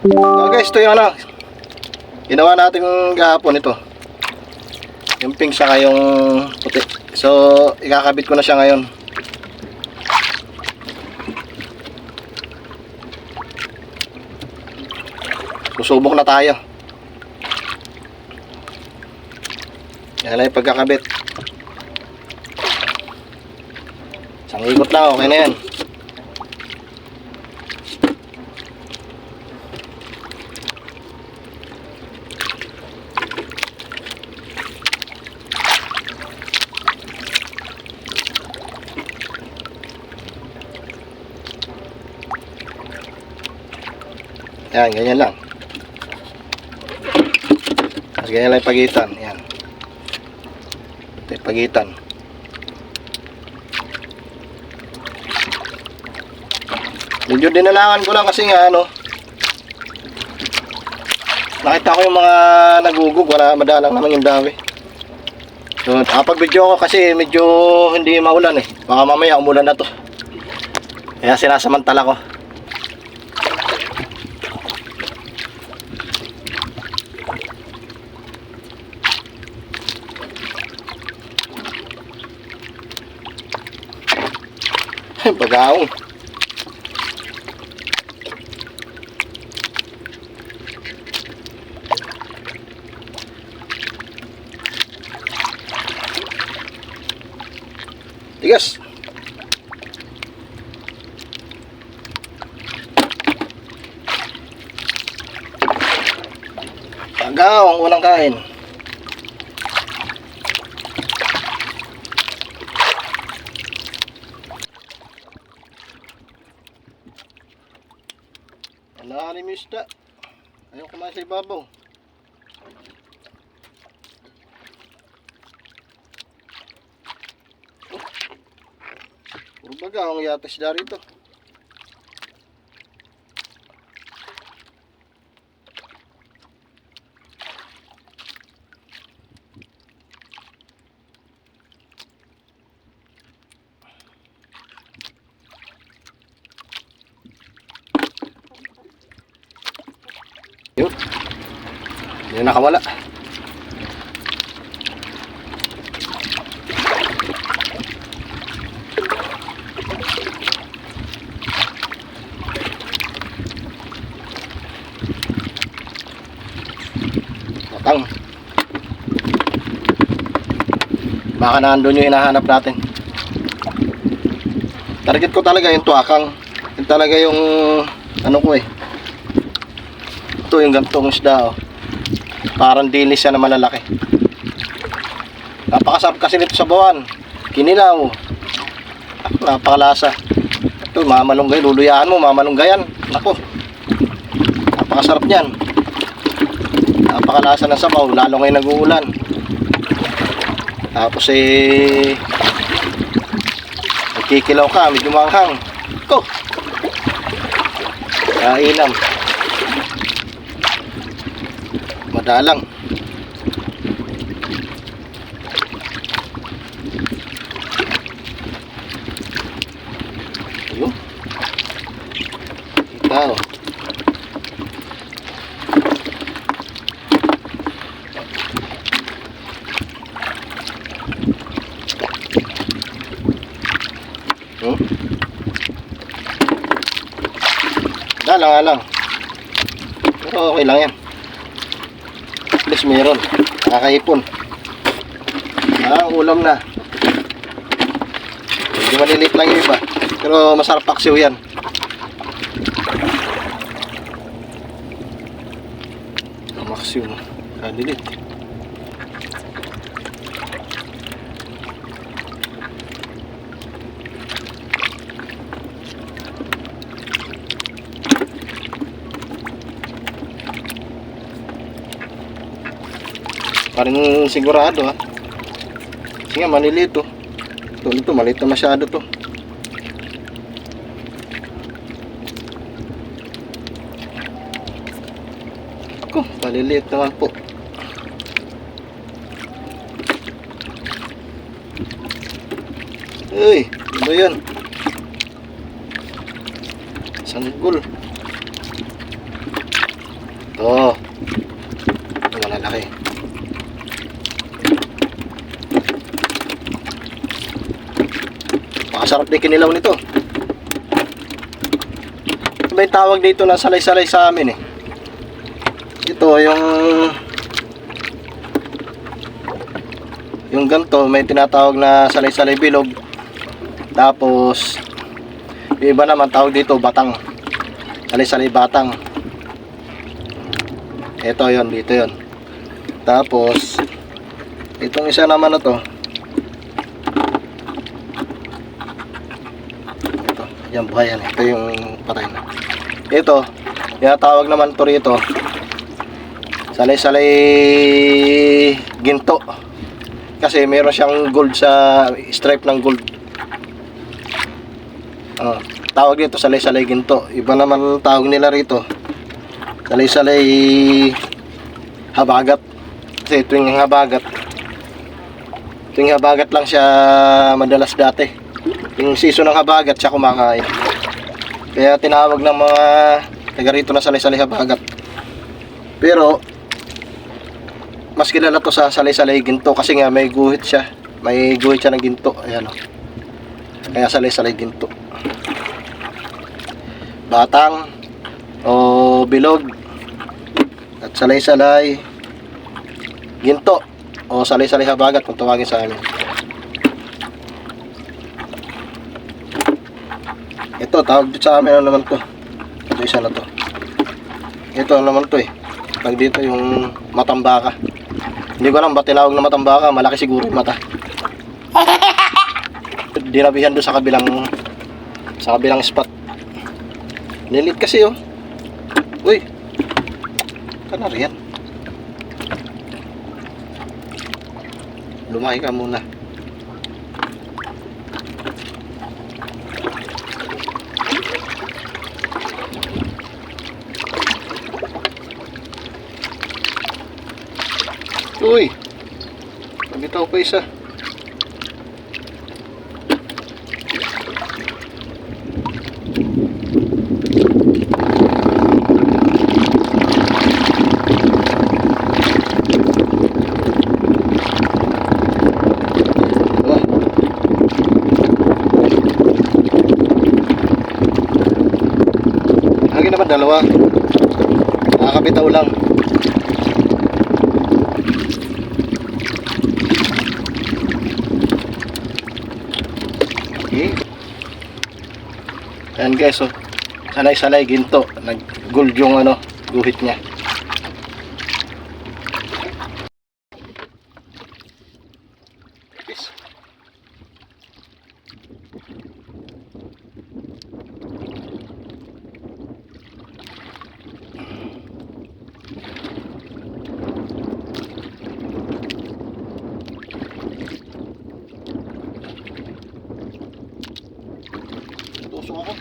So guys, ito yung ano, ginawa natin kahapon ito. Yung pink saka yung puti. So, ikakabit ko na siya ngayon. Susubok na tayo. Yan lang yung pagkakabit. Isang ikot lang, okay na yan. Yan, ganyan lang. Tapos ganyan lang yung pagitan. Yan. Ito yung pagitan. Medyo dinalangan ko lang kasi nga ano, nakita ko yung mga nagugug, wala, madalang naman yung dawi. So, kapag video ko kasi medyo hindi maulan eh. Baka mamaya umulan na to. Kaya sinasamantala ko. Pag-aong. Tigas. Pag-aong, unang kain. Nakalim yung isda. Ayaw kumain sa ibabaw. Oh. Puro baga ang yata isda rito. Yun. Hindi na nakawala. Matang. Baka nandun yung hinahanap natin. Target ko talaga yung tuwakang. Yung talaga yung ano ko eh. Ito yung gantong isda oh. Parang dilis siya na malalaki. Napakasarap kasi nito sa bawan. Kinilaw. Napakalasa. Ito mamalunggay. Luluyaan mo mamalunggayan. Nako. Napakasarap niyan. Napakalasa ng sabaw. Lalo ngayon nag-uulan. Tapos nagkikilaw ka. Medyo manghang. Ito. Kailam. Madalang. Ayun. Ikaw. Dalang. Pero okay lang yan. Please meron. Nakakaipon. Ulam na. Hindi malilit lang yung iba. Pero masarap paksiw yan. Maksiw. Kadilit. Parang sigurado ha. Kasi nga maliliit oh. Ito maliit na masyado to. Ako, maliliit naman po. Uy, ano yan? Sanggol. Ito. Ito malalaki. Makasarap din kinilaw nito. May tawag dito na salay-salay sa amin eh. Ito yung ganto, may tinatawag na salay-salay bilog. Tapos yung iba naman tawag dito batang. Salay-salay batang. Ito yon, dito yon. Tapos itong isa naman na to, ito, yan buhay yan. Ito yung patay na. Ito, tinatawag naman to rito salay-salay ginto. Kasi meron siyang gold sa stripe ng gold. Tawag dito salay-salay ginto. Iba naman tawag nila rito salay-salay habagat. Kasi tuwing habagat lang siya madalas dati. Yung season ng habagat siya kumakain. Kaya tinawag ng mga taga rito na salay-salay habagat. Pero mas kilala to sa salay-salay ginto kasi nga may guhit siya. May guhit siya ng ginto. Ayan o. Kaya salay-salay ginto. Batang o bilog at salay-salay ginto o salay-salay habagat kung tawagin sa amin. Ito tawag dito sa amin naman to. Ito isa na to. Ito naman to eh. Pag dito yung matambaka. Hindi ko alam ba't tinawag na matambaka. Malaki siguro yung mata. Dinabihan doon sa kabilang spot. Nilit kasi oh. Uy. Kanar yan. Lumahi ka muna. Uy. Nabitaw pa isa. Lagi naman dalawa. Nakakabitaw lang. Okay. Ayan guys, oh. Salay-salay ginto. Nag-gold yung guhit niya. Peace. Tusok ako.